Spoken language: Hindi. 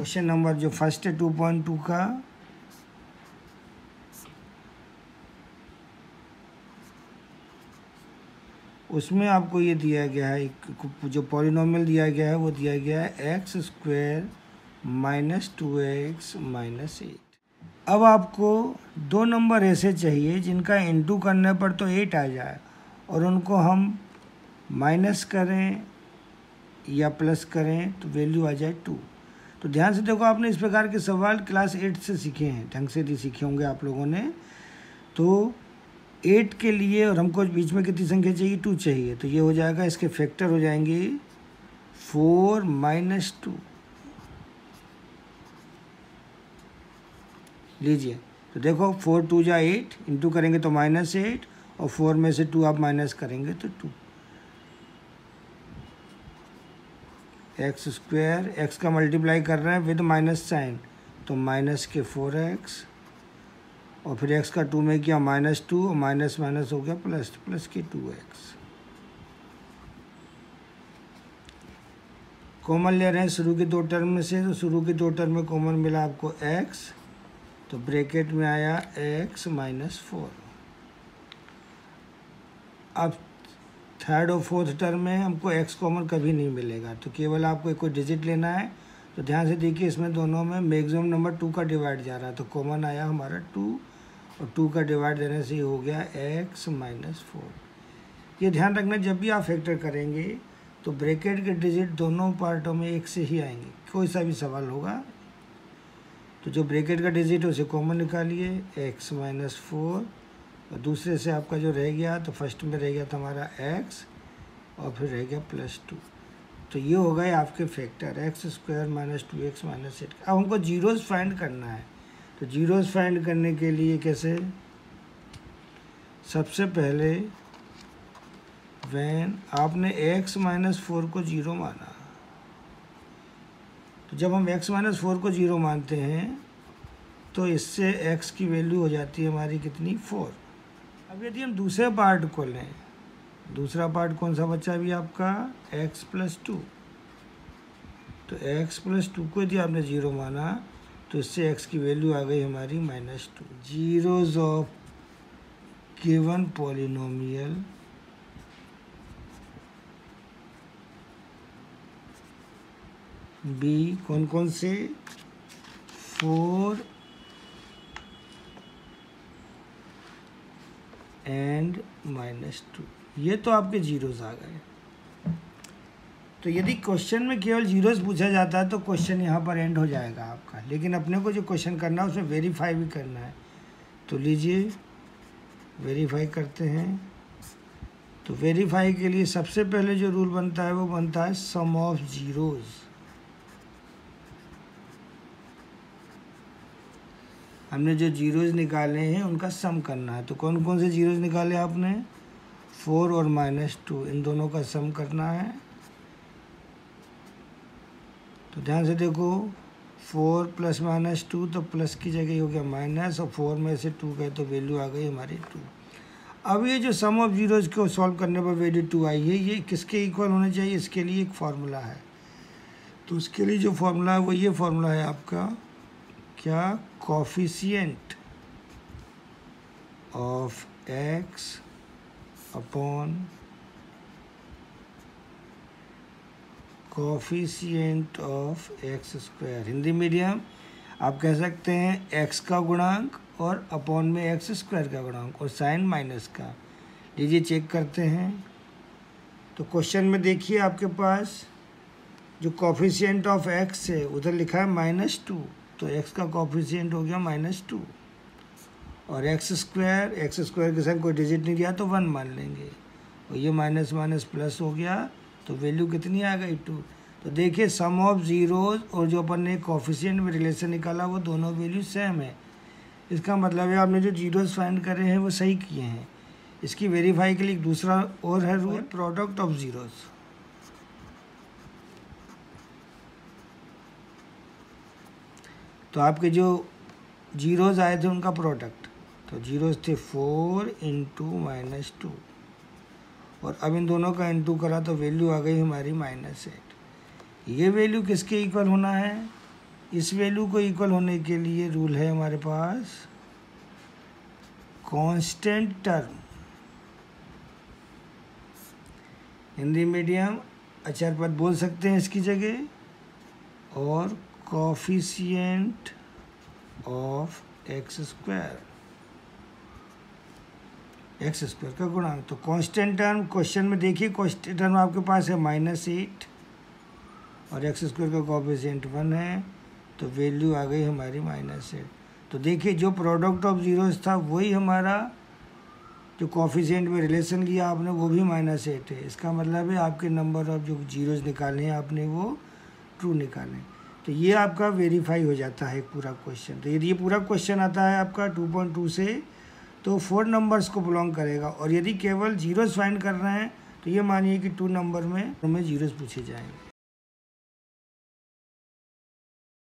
क्वेश्चन नंबर जो फर्स्ट है 2.2 का, उसमें आपको ये दिया गया है, जो पॉलिनोमियल दिया गया है वो दिया गया है x square minus 2x minus 8। अब आपको दो नंबर ऐसे चाहिए जिनका इंटू करने पर तो 8 आ जाए और उनको हम माइनस करें या प्लस करें तो वैल्यू आ जाए 2। तो ध्यान से देखो, आपने इस प्रकार के सवाल क्लास 8 से सीखे हैं, ढंग से भी सीखे होंगे आप लोगों ने। तो 8 के लिए और हमको बीच में कितनी संख्या चाहिए, 2 चाहिए, तो ये हो जाएगा, इसके फैक्टर हो जाएंगे 4 माइनस 2। लीजिए, तो देखो 4 2 जा 8, इंटू करेंगे तो -8 और 4 में से 2 आप माइनस करेंगे तो 2। एक्स स्क्वायर, एक्स का मल्टीप्लाई कर रहे हैं विद माइनस साइन, तो माइनस के 4x और फिर x का 2 में किया -2 और माइनस माइनस हो गया प्लस, प्लस के 2x। कॉमन ले रहे हैं शुरू के दो टर्म में से, तो शुरू के दो टर्म में कॉमन मिला आपको x, तो ब्रैकेट में आया x माइनस 4। अब थर्ड और फोर्थ टर्म में हमको x कॉमन कभी नहीं मिलेगा, तो केवल आपको कोई डिजिट लेना है। तो ध्यान से देखिए, इसमें दोनों में मैक्सिमम नंबर 2 का डिवाइड जा रहा है, तो कॉमन आया हमारा 2 और 2 का डिवाइड देने से ये हो गया x माइनस 4। ये ध्यान रखना, जब भी आप फैक्टर करेंगे तो ब्रैकेट के डिजिट दोनों पार्टों में एक से ही आएंगे, कोई सा भी सवाल होगा तो जो ब्रैकेट का डिजिट है उसे कॉमन निकालिए, x माइनस 4 और दूसरे से आपका जो रह गया, तो फर्स्ट में रह गया था हमारा x और फिर रह गया +2। तो ये हो गए आपके factor x square minus 2x minus 8। अब हमको जीरोज़ फाइंड करना है, तो जीरोज़ फाइंड करने के लिए कैसे, सबसे पहले व्हेन आपने x माइनस 4 को 0 माना, तो जब हम x माइनस 4 को 0 मानते हैं तो इससे x की वैल्यू हो जाती है हमारी कितनी, 4। अब यदि हम दूसरे पार्ट को लें, दूसरा पार्ट कौन सा बचा अभी आपका, x प्लस 2, तो x प्लस 2 को यदि आपने 0 माना तो इससे x की वैल्यू आ गई हमारी -2। Zeros of given polynomial be कौन कौन से, 4 एंड -2, ये तो आपके जीरोज़ आ गए। तो यदि क्वेश्चन में केवल जीरोज़ पूछा जाता है तो क्वेश्चन यहाँ पर एंड हो जाएगा आपका, लेकिन अपने को जो क्वेश्चन करना है उसमें वेरीफाई भी करना है। तो लीजिए वेरीफाई करते हैं। तो वेरीफाई के लिए सबसे पहले जो रूल बनता है वो बनता है सम ऑफ जीरोज़। हमने जो जीरोज़ निकाले हैं उनका सम करना है। तो कौन कौन से जीरोज़ निकाले आपने, 4 और -2, इन दोनों का सम करना है। तो ध्यान से देखो, 4 प्लस -2, तो प्लस की जगह हो गया माइनस, और 4 में से 2 गए तो वैल्यू आ गई हमारी 2। अब ये जो सम ऑफ जीरोज़ को सॉल्व करने पर वैल्यू 2 आई है, ये किसके इक्वल होना चाहिए, इसके लिए एक फार्मूला है। तो उसके लिए जो फार्मूला है वो ये फार्मूला है आपका, क्या, coefficient of x upon coefficient of x square. Hindi medium आप कह सकते हैं x का गुणांक और अपॉन में x स्क्वायर का गुणांक और साइन माइनस का। लीजिए चेक करते हैं। तो क्वेश्चन में देखिए आपके पास जो कोफिशिएंट ऑफ x है उधर लिखा है -2, तो x का कोफिशिएंट हो गया -2 और एक्स स्क्वायर के संग कोई डिजिट नहीं दिया तो 1 मान लेंगे, और ये माइनस माइनस प्लस हो गया तो वैल्यू कितनी आ गई, 2। तो देखिए सम ऑफ जीरोज़ और जो अपन ने कोफिशिएंट में रिलेशन निकाला वो दोनों वैल्यू सेम है। इसका मतलब है आपने जो जीरोज़ फाइंड करे हैं वो सही किए हैं। इसकी वेरीफाई के लिए एक दूसरा और है रूल, प्रोडक्ट ऑफ जीरोज़। तो आपके जो जीरोज़ आए थे उनका प्रोडक्ट, तो जीरोज़ थे 4 × -2, और अब इन दोनों का इंटू करा तो वैल्यू आ गई हमारी -8। ये वैल्यू किसके इक्वल होना है, इस वैल्यू को इक्वल होने के लिए रूल है हमारे पास कांस्टेंट टर्म, हिंदी मीडियम अचर पद बोल सकते हैं इसकी जगह, और कोफिशिएंट ऑफ एक्स स्क्वायर का गुणांक। तो कांस्टेंट टर्म क्वेश्चन में देखिए, कांस्टेंट टर्म आपके पास है -8 और एक्स स्क्वायर का कोफिशिएंट 1 है, तो वैल्यू आ गई हमारी -8। तो देखिए जो प्रोडक्ट ऑफ जीरोस था वही हमारा जो कोफिशिएंट में रिलेशन किया आपने वो भी -8 है। इसका मतलब है आपके नंबर ऑफ जो जीरोस निकाले हैं आपने वो ट्रू निकाले। तो ये आपका वेरीफाई हो जाता है पूरा क्वेश्चन। तो यदि ये पूरा क्वेश्चन आता है आपका 2.2 से, तो 4 नंबर्स को बिलोंग करेगा, और यदि केवल जीरोस फाइंड कर रहे हैं तो ये मानिए कि 2 नंबर में जीरोस पूछे जाएंगे।